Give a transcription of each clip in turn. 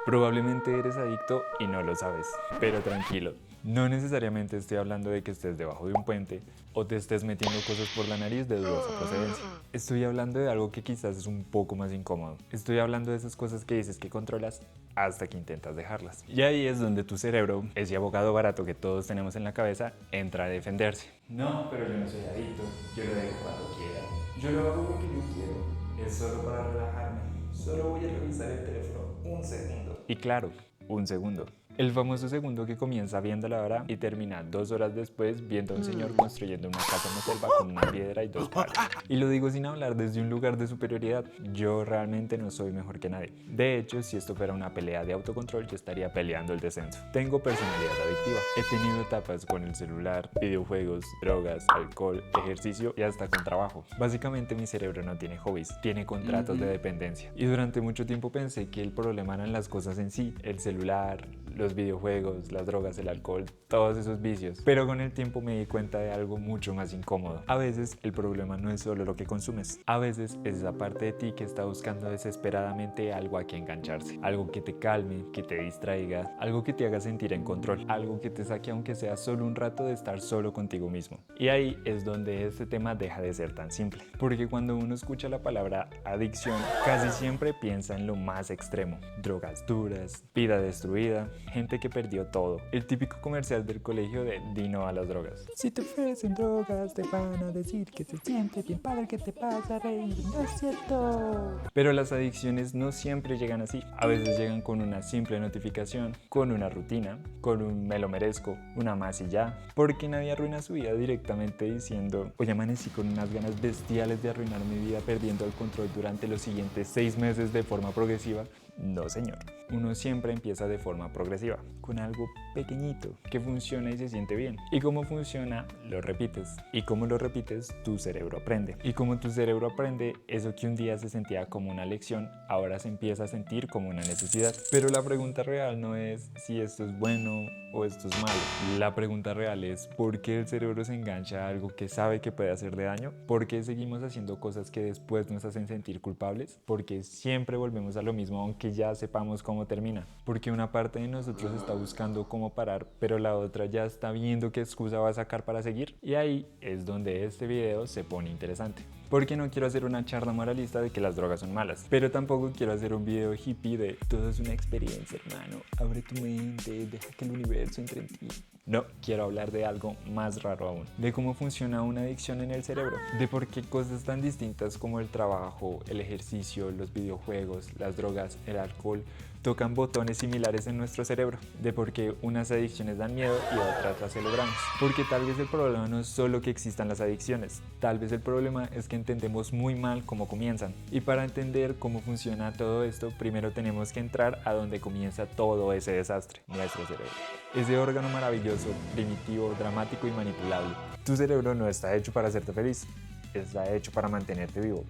Probablemente eres adicto y no lo sabes, pero tranquilo. No necesariamente estoy hablando de que estés debajo de un puente o te estés metiendo cosas por la nariz de dudosa procedencia. Estoy hablando de algo que quizás es un poco más incómodo. Estoy hablando de esas cosas que dices que controlas hasta que intentas dejarlas. Y ahí es donde tu cerebro, ese abogado barato que todos tenemos en la cabeza, entra a defenderse. No, pero yo no soy adicto, yo lo dejo cuando quiera. Yo lo hago porque yo quiero. Es solo para relajarme. Solo voy a revisar el teléfono un segundo. Y claro, un segundo. El famoso segundo que comienza viendo la hora y termina 2 horas después viendo a un señor construyendo una casa en la selva con una piedra y 2 palos. Y lo digo sin hablar desde un lugar de superioridad. Yo realmente no soy mejor que nadie. De hecho, si esto fuera una pelea de autocontrol, yo estaría peleando el descenso. Tengo personalidad adictiva. He tenido etapas con el celular, videojuegos, drogas, alcohol, ejercicio y hasta con trabajo. Básicamente mi cerebro no tiene hobbies, tiene contratos de dependencia. Y durante mucho tiempo pensé que el problema eran las cosas en sí, el celular, los videojuegos, las drogas, el alcohol, todos esos vicios. Pero con el tiempo me di cuenta de algo mucho más incómodo. A veces el problema no es solo lo que consumes. A veces es esa parte de ti que está buscando desesperadamente algo a que engancharse. Algo que te calme, que te distraiga, algo que te haga sentir en control. Algo que te saque aunque sea solo un rato de estar solo contigo mismo. Y ahí es donde este tema deja de ser tan simple. Porque cuando uno escucha la palabra adicción, casi siempre piensa en lo más extremo. Drogas duras, vida destruida, gente que perdió todo. El típico comercial del colegio de di no a las drogas. Si te ofrecen drogas te van a decir que se siente bien padre, que te pasa a reír, no es cierto. Pero las adicciones no siempre llegan así. A veces llegan con una simple notificación, con una rutina, con un me lo merezco, una más y ya. Porque nadie arruina su vida directamente diciendo hoy amanecí con unas ganas bestiales de arruinar mi vida perdiendo el control durante los siguientes 6 meses de forma progresiva. No, señor. Uno siempre empieza de forma progresiva, con algo pequeñito que funciona y se siente bien. Y cómo funciona, lo repites. Y como lo repites, tu cerebro aprende. Y como tu cerebro aprende, eso que un día se sentía como una lección, ahora se empieza a sentir como una necesidad. Pero la pregunta real no es si esto es bueno o esto es malo. La pregunta real es ¿por qué el cerebro se engancha a algo que sabe que puede hacerle daño? ¿Por qué seguimos haciendo cosas que después nos hacen sentir culpables? Porque siempre volvemos a lo mismo aunque ya sepamos cómo termina. Porque una parte de nosotros está buscando cómo parar, pero la otra ya está viendo qué excusa va a sacar para seguir. Y ahí es donde este video se pone interesante. Porque no quiero hacer una charla moralista de que las drogas son malas, pero tampoco quiero hacer un video hippie de todo es una experiencia, hermano, abre tu mente, deja que el universo entre en ti. No, quiero hablar de algo más raro aún, de cómo funciona una adicción en el cerebro, de por qué cosas tan distintas como el trabajo, el ejercicio, los videojuegos, las drogas, el alcohol, tocan botones similares en nuestro cerebro, de por qué unas adicciones dan miedo y otras las celebramos. Porque tal vez el problema no es solo que existan las adicciones, tal vez el problema es que entendemos muy mal cómo comienzan. Y para entender cómo funciona todo esto, primero tenemos que entrar a donde comienza todo ese desastre, nuestro cerebro. Ese órgano maravilloso, primitivo, dramático y manipulable. Tu cerebro no está hecho para hacerte feliz, está hecho para mantenerte vivo.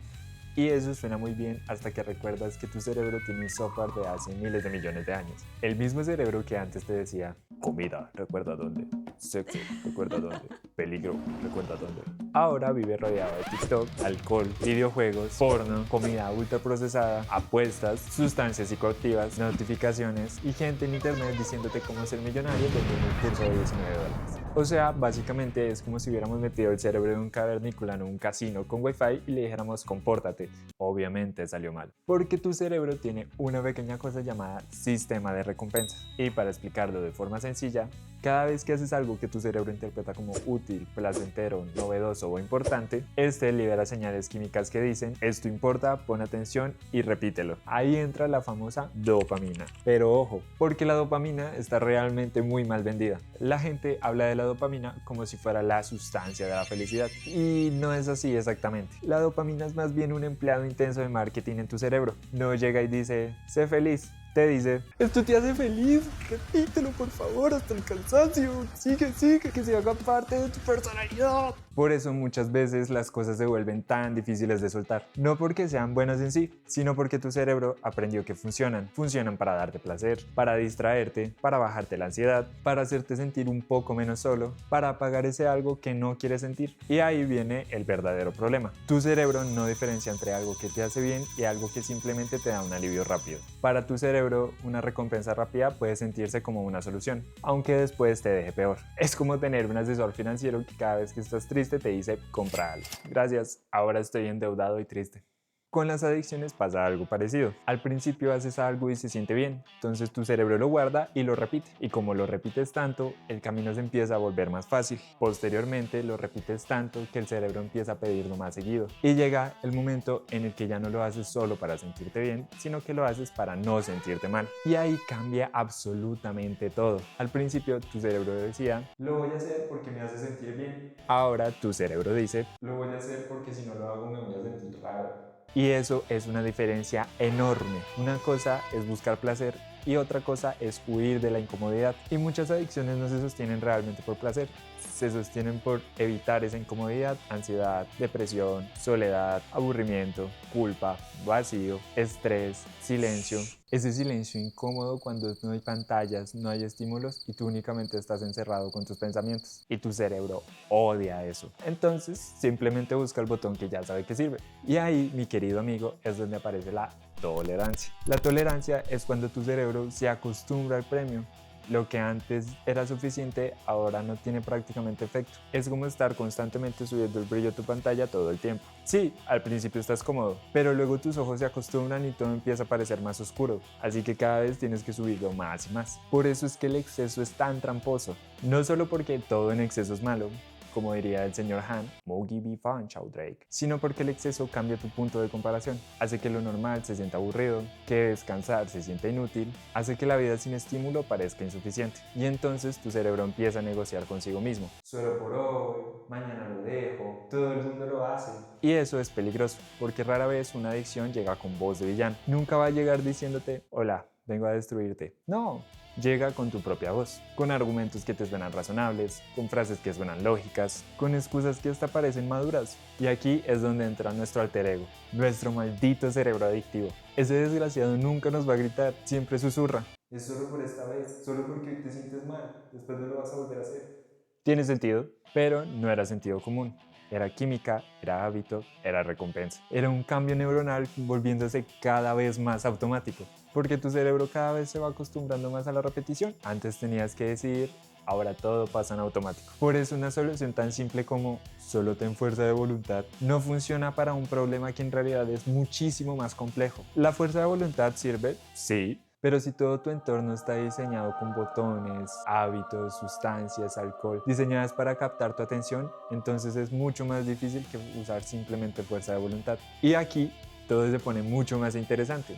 Y eso suena muy bien hasta que recuerdas que tu cerebro tiene un software de hace miles de millones de años. El mismo cerebro que antes te decía comida, recuerda dónde, sexo, recuerda dónde, peligro, recuerda dónde. Ahora vive rodeado de TikTok, alcohol, videojuegos, porno, comida ultraprocesada, apuestas, sustancias psicoactivas, notificaciones y gente en internet diciéndote cómo ser millonario vendiendo un curso de $19. O sea, básicamente es como si hubiéramos metido el cerebro de un cavernícola en un casino con wifi y le dijéramos compórtate. Obviamente salió mal, porque tu cerebro tiene una pequeña cosa llamada sistema de recompensas. Y para explicarlo de forma sencilla, cada vez que haces algo que tu cerebro interpreta como útil, placentero, novedoso o importante, este libera señales químicas que dicen esto importa, pon atención y repítelo. Ahí entra la famosa dopamina. Pero ojo, porque la dopamina está realmente muy mal vendida. La gente habla de la dopamina como si fuera la sustancia de la felicidad. Y no es así exactamente. La dopamina es más bien un empleado intenso de marketing en tu cerebro. No llega y dice, sé feliz. Te dice, esto te hace feliz, repítelo por favor hasta el cansancio, sigue, que se haga parte de tu personalidad. Por eso muchas veces las cosas se vuelven tan difíciles de soltar. No porque sean buenas en sí, sino porque tu cerebro aprendió que funcionan. Funcionan para darte placer, para distraerte, para bajarte la ansiedad, para hacerte sentir un poco menos solo, para apagar ese algo que no quieres sentir. Y ahí viene el verdadero problema. Tu cerebro no diferencia entre algo que te hace bien y algo que simplemente te da un alivio rápido. Para tu cerebro cerebro, una recompensa rápida puede sentirse como una solución, aunque después te deje peor. Es como tener un asesor financiero que cada vez que estás triste te dice compra algo. Gracias, ahora estoy endeudado y triste. Con las adicciones pasa algo parecido. Al principio haces algo y se siente bien, entonces tu cerebro lo guarda y lo repite. Y como lo repites tanto, el camino se empieza a volver más fácil. Posteriormente lo repites tanto que el cerebro empieza a pedirlo más seguido. Y llega el momento en el que ya no lo haces solo para sentirte bien, sino que lo haces para no sentirte mal. Y ahí cambia absolutamente todo. Al principio tu cerebro decía, lo voy a hacer porque me hace sentir bien. Ahora tu cerebro dice, lo voy a hacer porque si no lo hago me voy a sentir raro. Y eso es una diferencia enorme. Una cosa es buscar placer y otra cosa es huir de la incomodidad. Y muchas adicciones no se sostienen realmente por placer, se sostienen por evitar esa incomodidad, ansiedad, depresión, soledad, aburrimiento, culpa, vacío, estrés, silencio. Ese silencio incómodo cuando no hay pantallas, no hay estímulos y tú únicamente estás encerrado con tus pensamientos. Y tu cerebro odia eso. Entonces simplemente busca el botón que ya sabe que sirve. Y ahí, mi querido amigo, es donde aparece la tolerancia. La tolerancia es cuando tu cerebro se acostumbra al premio. Lo que antes era suficiente ahora no tiene prácticamente efecto. Es como estar constantemente subiendo el brillo a tu pantalla todo el tiempo. Sí, al principio estás cómodo, pero luego tus ojos se acostumbran y todo empieza a parecer más oscuro, así que cada vez tienes que subirlo más y más. Por eso es que el exceso es tan tramposo, no solo porque todo en exceso es malo, como diría el señor Han, Mogi be fun, Drake, sino porque el exceso cambia tu punto de comparación, hace que lo normal se sienta aburrido, que descansar se sienta inútil, hace que la vida sin estímulo parezca insuficiente, y entonces tu cerebro empieza a negociar consigo mismo. Solo por hoy, mañana lo dejo, todo el mundo lo hace. Y eso es peligroso, porque rara vez una adicción llega con voz de villano. Nunca va a llegar diciéndote, hola, vengo a destruirte. No, llega con tu propia voz, con argumentos que te suenan razonables, con frases que suenan lógicas, con excusas que hasta parecen maduras. Y aquí es donde entra nuestro alter ego, nuestro maldito cerebro adictivo. Ese desgraciado nunca nos va a gritar, siempre susurra. Es solo por esta vez, solo porque hoy te sientes mal, después no lo vas a volver a hacer. Tiene sentido, pero no era sentido común. Era química, era hábito, era recompensa. Era un cambio neuronal volviéndose cada vez más automático, porque tu cerebro cada vez se va acostumbrando más a la repetición. Antes tenías que decidir, ahora todo pasa en automático. Por eso una solución tan simple como solo ten fuerza de voluntad no funciona para un problema que en realidad es muchísimo más complejo. ¿La fuerza de voluntad sirve? Sí. Pero si todo tu entorno está diseñado con botones, hábitos, sustancias, alcohol, diseñadas para captar tu atención, entonces es mucho más difícil que usar simplemente fuerza de voluntad. Y aquí todo se pone mucho más interesante,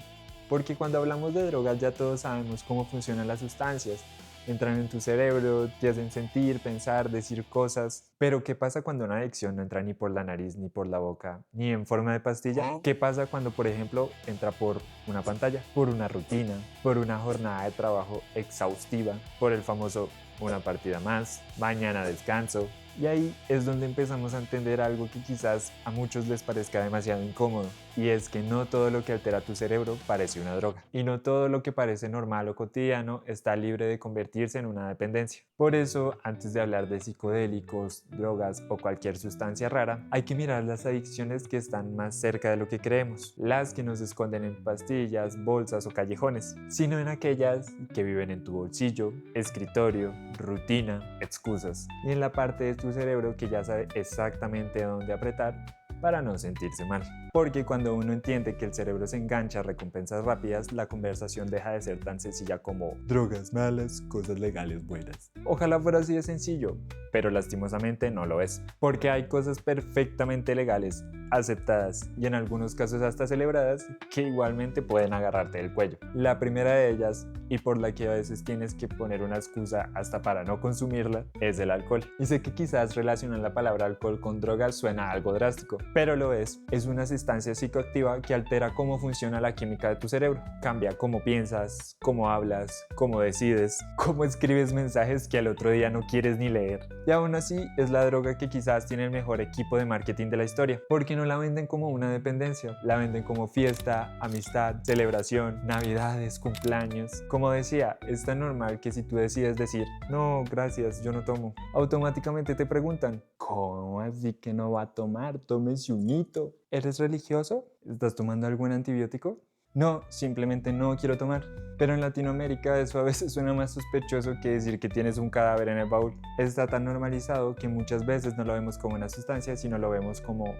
porque cuando hablamos de drogas ya todos sabemos cómo funcionan las sustancias. Entran en tu cerebro, te hacen sentir, pensar, decir cosas. Pero ¿qué pasa cuando una adicción no entra ni por la nariz, ni por la boca, ni en forma de pastilla? ¿Qué pasa cuando, por ejemplo, entra por una pantalla, por una rutina, por una jornada de trabajo exhaustiva, por el famoso una partida más, mañana descanso? Y ahí es donde empezamos a entender algo que quizás a muchos les parezca demasiado incómodo, y es que no todo lo que altera tu cerebro parece una droga, y no todo lo que parece normal o cotidiano está libre de convertirse en una dependencia. Por eso, antes de hablar de psicodélicos, drogas o cualquier sustancia rara, hay que mirar las adicciones que están más cerca de lo que creemos, las que nos esconden en pastillas, bolsas o callejones, sino en aquellas que viven en tu bolsillo, escritorio, rutina, excusas, y en la parte de tu cerebro que ya sabe exactamente dónde apretar para no sentirse mal. Porque cuando uno entiende que el cerebro se engancha a recompensas rápidas, la conversación deja de ser tan sencilla como drogas malas, cosas legales buenas. Ojalá fuera así de sencillo, pero lastimosamente no lo es. Porque hay cosas perfectamente legales, aceptadas y en algunos casos hasta celebradas que igualmente pueden agarrarte del cuello. La primera de ellas, y por la que a veces tienes que poner una excusa hasta para no consumirla, es el alcohol. Y sé que quizás relacionar la palabra alcohol con drogas suena algo drástico, pero lo es. Es una sustancia psicoactiva que altera cómo funciona la química de tu cerebro. Cambia cómo piensas, cómo hablas, cómo decides, cómo escribes mensajes que al otro día no quieres ni leer. Y aún así es la droga que quizás tiene el mejor equipo de marketing de la historia, porque no la venden como una dependencia, la venden como fiesta, amistad, celebración, navidades, cumpleaños. Como decía, es tan normal que si tú decides decir, no, gracias, yo no tomo, automáticamente te preguntan, ¿cómo así que no va a tomar? Tómese un hito. ¿Eres religioso? ¿Estás tomando algún antibiótico? No, simplemente no quiero tomar. Pero en Latinoamérica eso a veces suena más sospechoso que decir que tienes un cadáver en el baúl. Está tan normalizado que muchas veces no lo vemos como una sustancia, sino lo vemos como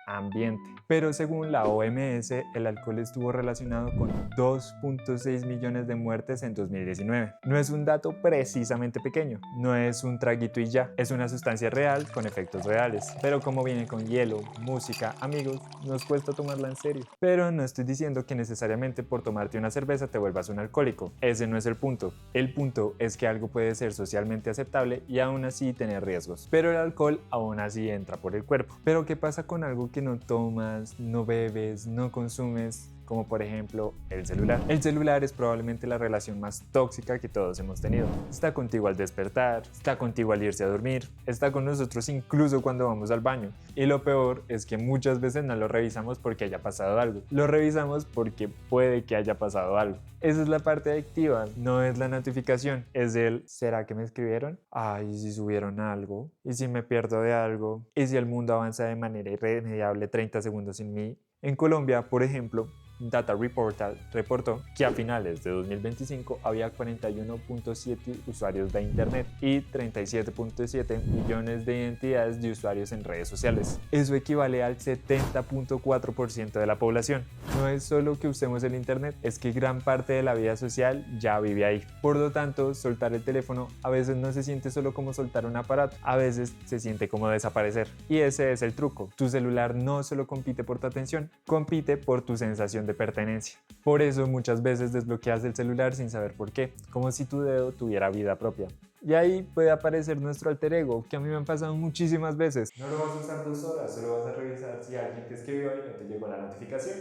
ambiente. Pero según la OMS, el alcohol estuvo relacionado con 2.6 millones de muertes en 2019. No es un dato precisamente pequeño, no es un traguito y ya, es una sustancia real con efectos reales. Pero como viene con hielo, música, amigos, nos cuesta tomarla en serio. Pero no estoy diciendo que necesariamente por tomarte una cerveza te vuelvas un alcohólico. Ese no es el punto. El punto es que algo puede ser socialmente aceptable y aún así tener riesgos. Pero el alcohol aún así entra por el cuerpo. Pero ¿qué pasa con algo que no tomas, no bebes, no consumes? Como por ejemplo el celular. El celular es probablemente la relación más tóxica que todos hemos tenido. Está contigo al despertar, está contigo al irse a dormir, está con nosotros incluso cuando vamos al baño. Y lo peor es que muchas veces no lo revisamos porque haya pasado algo. Lo revisamos porque puede que haya pasado algo. Esa es la parte adictiva, no es la notificación, es el ¿será que me escribieron? Ay, ¿y si subieron algo? ¿Y si me pierdo de algo? ¿Y si el mundo avanza de manera irremediable 30 segundos sin mí? En Colombia, por ejemplo, Data Reportal reportó que a finales de 2025 había 41.7 usuarios de Internet y 37.7 millones de identidades de usuarios en redes sociales. Eso equivale al 70.4% de la población. No es solo que usemos el Internet, es que gran parte de la vida social ya vive ahí. Por lo tanto, soltar el teléfono a veces no se siente solo como soltar un aparato, a veces se siente como desaparecer. Y ese es el truco. Tu celular no solo compite por tu atención, compite por tu sensación de pertenencia. Por eso muchas veces desbloqueas el celular sin saber por qué, como si tu dedo tuviera vida propia. Y ahí puede aparecer nuestro alter ego, que a mí me han pasado muchísimas veces. No lo vas a usar 2 horas, solo vas a revisar si alguien te escribió y no te llegó la notificación.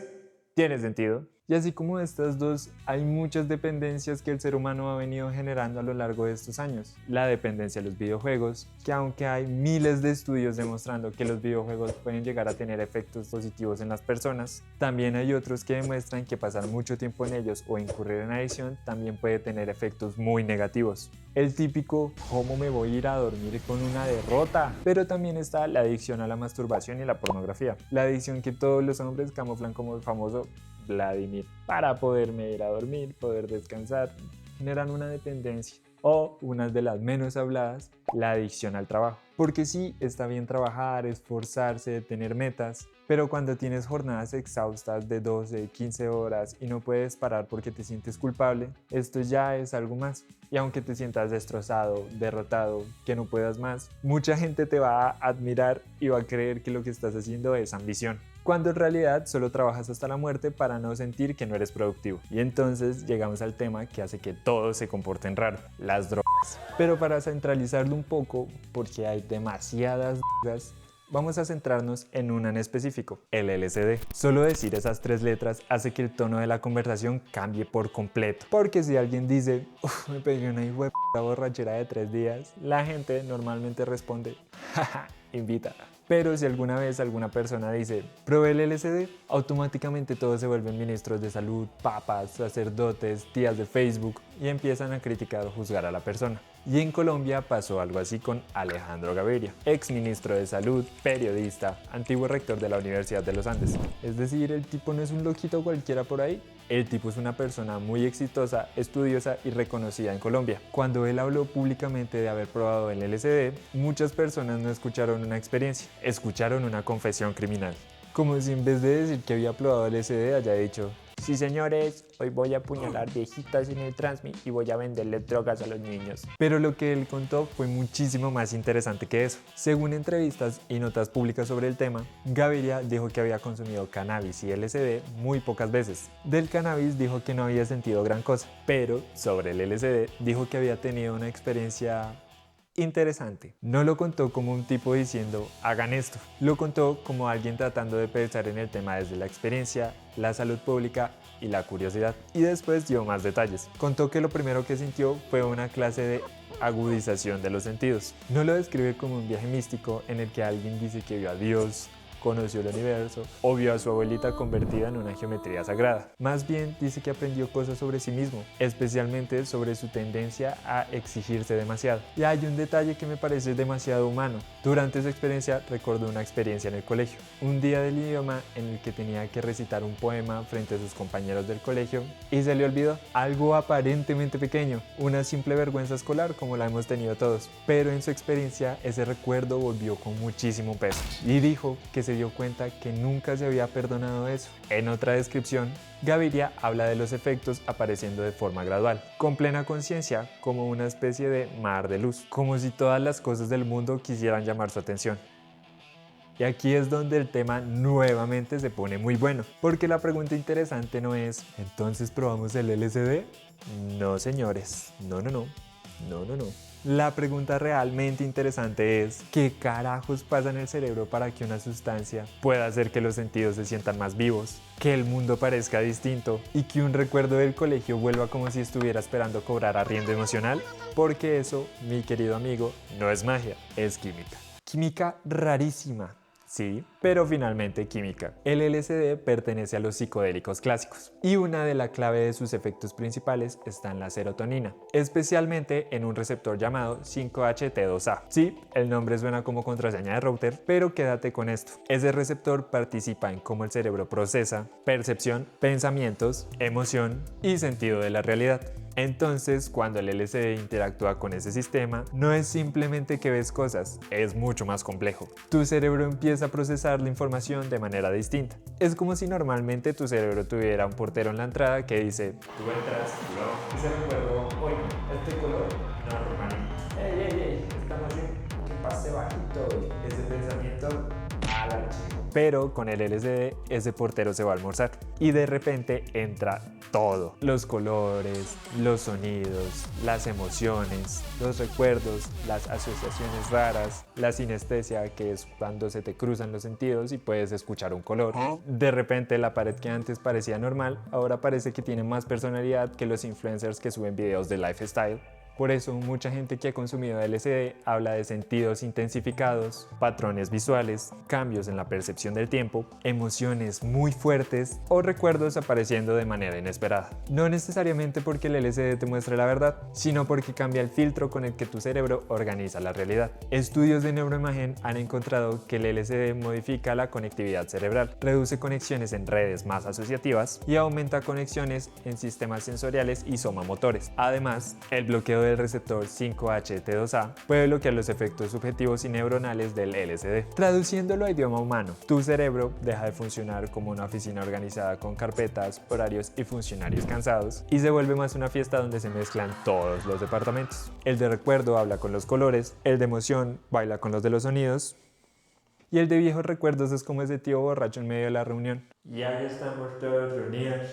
Tiene sentido. Y así como estas dos, hay muchas dependencias que el ser humano ha venido generando a lo largo de estos años. La dependencia a los videojuegos, que aunque hay miles de estudios demostrando que los videojuegos pueden llegar a tener efectos positivos en las personas, también hay otros que demuestran que pasar mucho tiempo en ellos o incurrir en adicción también puede tener efectos muy negativos. El típico, ¿cómo me voy a ir a dormir con una derrota? Pero también está la adicción a la masturbación y la pornografía. La adicción que todos los hombres camuflan como el famoso Vladimir, para poderme ir a dormir, poder descansar, generan una dependencia. O, una de las menos habladas, la adicción al trabajo. Porque sí, está bien trabajar, esforzarse, tener metas, pero cuando tienes jornadas exhaustas de 12, 15 horas y no puedes parar porque te sientes culpable, esto ya es algo más. Y aunque te sientas destrozado, derrotado, que no puedas más, mucha gente te va a admirar y va a creer que lo que estás haciendo es ambición, cuando en realidad solo trabajas hasta la muerte para no sentir que no eres productivo. Y entonces llegamos al tema que hace que todos se comporten raro, las drogas. Pero para centralizarlo un poco, porque hay demasiadas drogas, vamos a centrarnos en una en específico, el LSD. Solo decir esas 3 letras hace que el tono de la conversación cambie por completo. Porque si alguien dice, me pegué una hijueputa borrachera de 3 días, la gente normalmente responde, jaja, invita. Pero si alguna vez alguna persona dice, probé el LSD, automáticamente todos se vuelven ministros de salud, papas, sacerdotes, tías de Facebook y empiezan a criticar o juzgar a la persona. Y en Colombia pasó algo así con Alejandro Gaviria, ex ministro de Salud, periodista, antiguo rector de la Universidad de los Andes. Es decir, el tipo no es un loquito cualquiera por ahí. El tipo es una persona muy exitosa, estudiosa y reconocida en Colombia. Cuando él habló públicamente de haber probado el LSD, muchas personas no escucharon una experiencia, escucharon una confesión criminal. Como si en vez de decir que había probado el LSD haya dicho, sí señores, hoy voy a apuñalar viejitas en el Transmi y voy a venderle drogas a los niños. Pero lo que él contó fue muchísimo más interesante que eso. Según entrevistas y notas públicas sobre el tema, Gaviria dijo que había consumido cannabis y LSD muy pocas veces. Del cannabis dijo que no había sentido gran cosa, pero sobre el LSD dijo que había tenido una experiencia interesante. No lo contó como un tipo diciendo hagan esto, lo contó como alguien tratando de pensar en el tema desde la experiencia, la salud pública y la curiosidad. Y después dio más detalles. Contó que lo primero que sintió fue una clase de agudización de los sentidos. No lo describe como un viaje místico en el que alguien dice que vio a Dios, conoció el universo o vio a su abuelita convertida en una geometría sagrada. Más bien dice que aprendió cosas sobre sí mismo, especialmente sobre su tendencia a exigirse demasiado. Y hay un detalle que me parece demasiado humano. Durante su experiencia recordó una experiencia en el colegio, un día del idioma en el que tenía que recitar un poema frente a sus compañeros del colegio y se le olvidó algo aparentemente pequeño, una simple vergüenza escolar como la hemos tenido todos, pero en su experiencia ese recuerdo volvió con muchísimo peso y dijo que se dio cuenta que nunca se había perdonado eso. En otra descripción, Gaviria habla de los efectos apareciendo de forma gradual, con plena conciencia, como una especie de mar de luz, como si todas las cosas del mundo quisieran llamar su atención. Y aquí es donde el tema nuevamente se pone muy bueno, porque la pregunta interesante no es ¿entonces probamos el LSD? No, señores, no. La pregunta realmente interesante es ¿qué carajos pasa en el cerebro para que una sustancia pueda hacer que los sentidos se sientan más vivos, que el mundo parezca distinto y que un recuerdo del colegio vuelva como si estuviera esperando cobrar arriendo emocional? Porque eso, mi querido amigo, no es magia, es química. Química rarísima. Sí, pero finalmente química. El LSD pertenece a los psicodélicos clásicos y una de las claves de sus efectos principales está en la serotonina, especialmente en un receptor llamado 5-HT2A. Sí, el nombre suena como contraseña de router, pero quédate con esto. Ese receptor participa en cómo el cerebro procesa percepción, pensamientos, emoción y sentido de la realidad. Entonces, cuando el LSD interactúa con ese sistema, no es simplemente que ves cosas, es mucho más complejo. Tu cerebro empieza a procesar la información de manera distinta. Es como si normalmente tu cerebro tuviera un portero en la entrada que dice: tú entras, no, ese recuerdo, oye, este color, normal. Ey, estamos en que pase bajito, ese pensamiento al archivo. Pero con el LSD ese portero se va a almorzar y de repente entra todo. Los colores, los sonidos, las emociones, los recuerdos, las asociaciones raras, la sinestesia, que es cuando se te cruzan los sentidos y puedes escuchar un color. De repente la pared que antes parecía normal, ahora parece que tiene más personalidad que los influencers que suben videos de lifestyle. Por eso mucha gente que ha consumido LSD habla de sentidos intensificados, patrones visuales, cambios en la percepción del tiempo, emociones muy fuertes o recuerdos apareciendo de manera inesperada. No necesariamente porque el LSD te muestre la verdad, sino porque cambia el filtro con el que tu cerebro organiza la realidad. Estudios de neuroimagen han encontrado que el LSD modifica la conectividad cerebral, reduce conexiones en redes más asociativas y aumenta conexiones en sistemas sensoriales y somamotores. Además, el bloqueo del receptor 5-HT2A puede bloquear los efectos subjetivos y neuronales del LSD. Traduciéndolo a idioma humano, tu cerebro deja de funcionar como una oficina organizada con carpetas, horarios y funcionarios cansados y se vuelve más una fiesta donde se mezclan todos los departamentos. El de recuerdo habla con los colores, el de emoción baila con los de los sonidos y el de viejos recuerdos es como ese tío borracho en medio de la reunión. Ya estamos todos reunidos.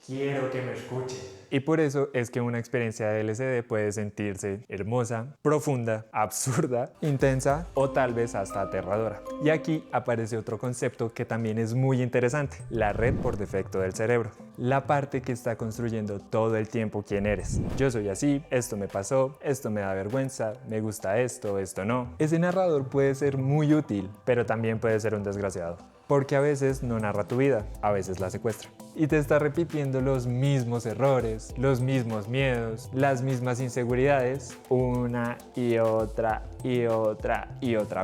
Quiero que me escuchen. Y por eso es que una experiencia de LSD puede sentirse hermosa, profunda, absurda, intensa o tal vez hasta aterradora. Y aquí aparece otro concepto que también es muy interesante, la red por defecto del cerebro. La parte que está construyendo todo el tiempo quién eres. Yo soy así, esto me pasó, esto me da vergüenza, me gusta esto no. Ese narrador puede ser muy útil, pero también puede ser un desgraciado. Porque a veces no narra tu vida, a veces la secuestra. Y te está repitiendo los mismos errores, los mismos miedos, las mismas inseguridades, una y otra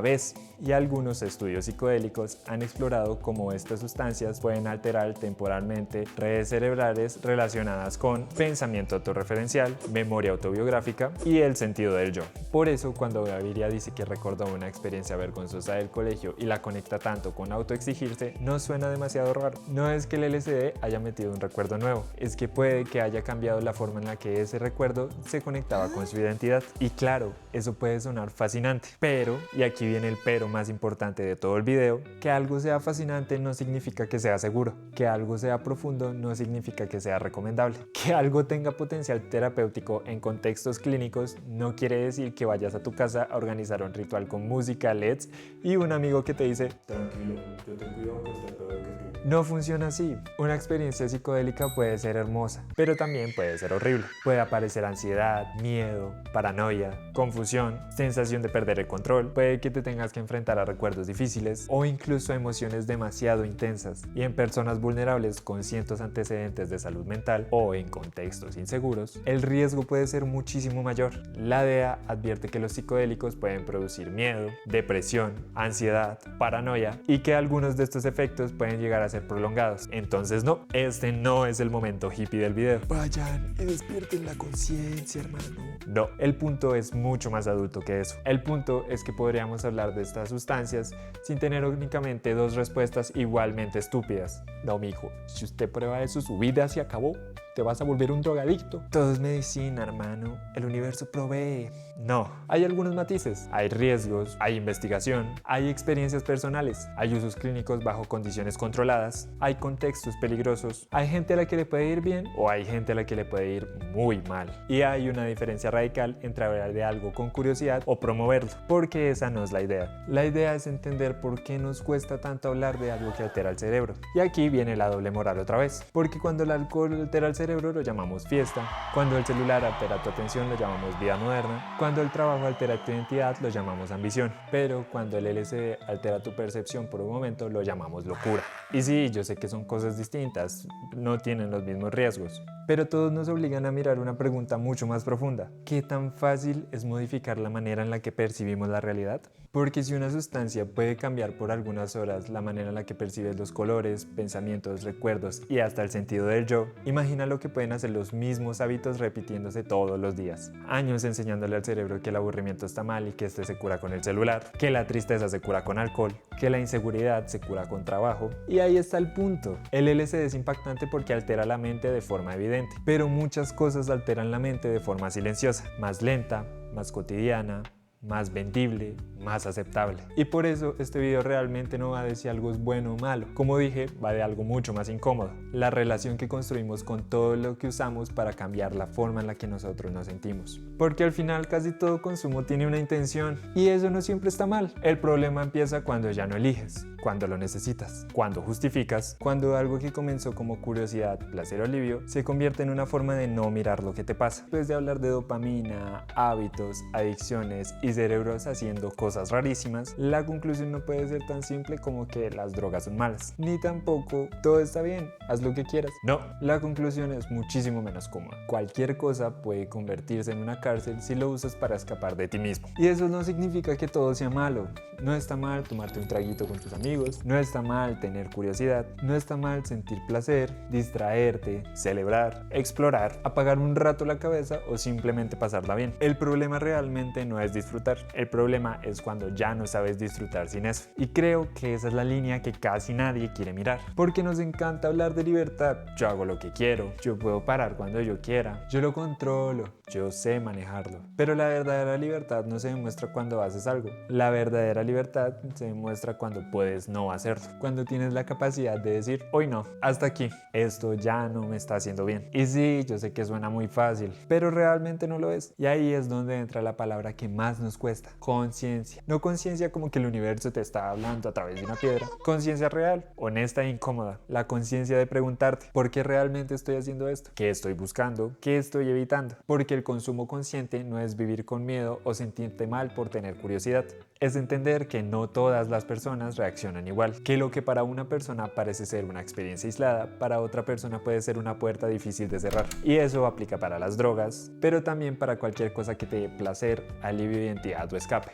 vez. Y algunos estudios psicodélicos han explorado cómo estas sustancias pueden alterar temporalmente redes cerebrales relacionadas con pensamiento autorreferencial, memoria autobiográfica y el sentido del yo. Por eso, cuando Gaviria dice que recordó una experiencia vergonzosa del colegio y la conecta tanto con autoexigirse, no suena demasiado raro. No es que el LSD haya metido un recuerdo nuevo, es que puede que haya cambiado la forma en la que ese recuerdo se conectaba con su identidad. Y claro, eso puede sonar fascinante, pero, y aquí viene el pero más importante de todo el video, que algo sea fascinante no significa que sea seguro, que algo sea profundo no significa que sea recomendable, que algo tenga potencial terapéutico en contextos clínicos no quiere decir que vayas a tu casa a organizar un ritual con música, LEDs y un amigo que te dice tranquilo, yo te cuido que esté peor que tú. No funciona así. Una experiencia experiencia psicodélica puede ser hermosa, pero también puede ser horrible. Puede aparecer ansiedad, miedo, paranoia, confusión, sensación de perder el control, puede que te tengas que enfrentar a recuerdos difíciles o incluso a emociones demasiado intensas. Y en personas vulnerables con ciertos antecedentes de salud mental o en contextos inseguros, el riesgo puede ser muchísimo mayor. La DEA advierte que los psicodélicos pueden producir miedo, depresión, ansiedad, paranoia y que algunos de estos efectos pueden llegar a ser prolongados. Entonces no, este no es el momento hippie del video. Vayan y despierten la conciencia, hermano. No, el punto es mucho más adulto que eso. El punto es que podríamos hablar de estas sustancias sin tener únicamente dos respuestas igualmente estúpidas. No, mijo, si usted prueba eso, su vida se acabó. Te vas a volver un drogadicto. Todo es medicina, hermano. El universo provee. No, hay algunos matices. Hay riesgos, hay investigación, hay experiencias personales, hay usos clínicos bajo condiciones controladas, hay contextos peligrosos, hay gente a la que le puede ir bien o hay gente a la que le puede ir muy mal. Y hay una diferencia radical entre hablar de algo con curiosidad o promoverlo, porque esa no es la idea. La idea es entender por qué nos cuesta tanto hablar de algo que altera el cerebro. Y aquí viene la doble moral otra vez, porque cuando el alcohol altera el cerebro lo llamamos fiesta, cuando el celular altera tu atención lo llamamos vida moderna, cuando el trabajo altera tu identidad lo llamamos ambición, pero cuando el LSD altera tu percepción por un momento lo llamamos locura. Y sí, yo sé que son cosas distintas, no tienen los mismos riesgos, pero todos nos obligan a mirar una pregunta mucho más profunda. ¿Qué tan fácil es modificar la manera en la que percibimos la realidad? Porque si una sustancia puede cambiar por algunas horas la manera en la que percibes los colores, pensamientos, recuerdos y hasta el sentido del yo, imagina lo que pueden hacer los mismos hábitos repitiéndose todos los días. Años enseñándole al cerebro que el aburrimiento está mal y que este se cura con el celular, que la tristeza se cura con alcohol, que la inseguridad se cura con trabajo. Y ahí está el punto. El LSD es impactante porque altera la mente de forma evidente, pero muchas cosas alteran la mente de forma silenciosa, más lenta, más cotidiana, más vendible, más aceptable. Y por eso este video realmente no va de si algo es bueno o malo. Como dije, va de algo mucho más incómodo. La relación que construimos con todo lo que usamos para cambiar la forma en la que nosotros nos sentimos. Porque al final casi todo consumo tiene una intención y eso no siempre está mal. El problema empieza cuando ya no eliges, cuando lo necesitas, cuando justificas, cuando algo que comenzó como curiosidad, placer o alivio se convierte en una forma de no mirar lo que te pasa. Después de hablar de dopamina, hábitos, adicciones y cerebros haciendo cosas rarísimas, la conclusión no puede ser tan simple como que las drogas son malas, ni tampoco todo está bien, haz lo que quieras. No, la conclusión es muchísimo menos cómoda. Cualquier cosa puede convertirse en una cárcel si lo usas para escapar de ti mismo. Y eso no significa que todo sea malo. No está mal tomarte un traguito con tus amigos, no está mal tener curiosidad, no está mal sentir placer, distraerte, celebrar, explorar, apagar un rato la cabeza o simplemente pasarla bien. El problema realmente no es disfrutar. El problema es cuando ya no sabes disfrutar sin eso. Y creo que esa es la línea que casi nadie quiere mirar. Porque nos encanta hablar de libertad. Yo hago lo que quiero, yo puedo parar cuando yo quiera, yo lo controlo, yo sé manejarlo. Pero la verdadera libertad no se demuestra cuando haces algo. La verdadera libertad se demuestra cuando puedes no hacerlo. Cuando tienes la capacidad de decir, hoy no, hasta aquí, esto ya no me está haciendo bien. Y sí, yo sé que suena muy fácil, pero realmente no lo es. Y ahí es donde entra la palabra que más nos cuesta: conciencia. No conciencia como que el universo te está hablando a través de una piedra. Conciencia real, honesta e incómoda. La conciencia de preguntarte, ¿por qué realmente estoy haciendo esto? ¿Qué estoy buscando? ¿Qué estoy evitando? Porque el consumo consciente no es vivir con miedo o sentirte mal por tener curiosidad. Es entender que no todas las personas reaccionan igual, que lo que para una persona parece ser una experiencia aislada, para otra persona puede ser una puerta difícil de cerrar. Y eso aplica para las drogas, pero también para cualquier cosa que te dé placer, alivio, identidad o escape.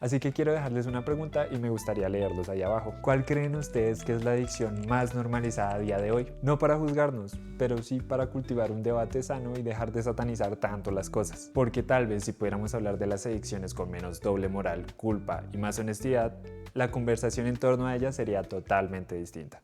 Así que quiero dejarles una pregunta y me gustaría leerlos ahí abajo. ¿Cuál creen ustedes que es la adicción más normalizada a día de hoy? No para juzgarnos, pero sí para cultivar un debate sano y dejar de satanizar tanto las cosas. Porque tal vez si pudiéramos hablar de las adicciones con menos doble moral, culpa y más honestidad, la conversación en torno a ellas sería totalmente distinta.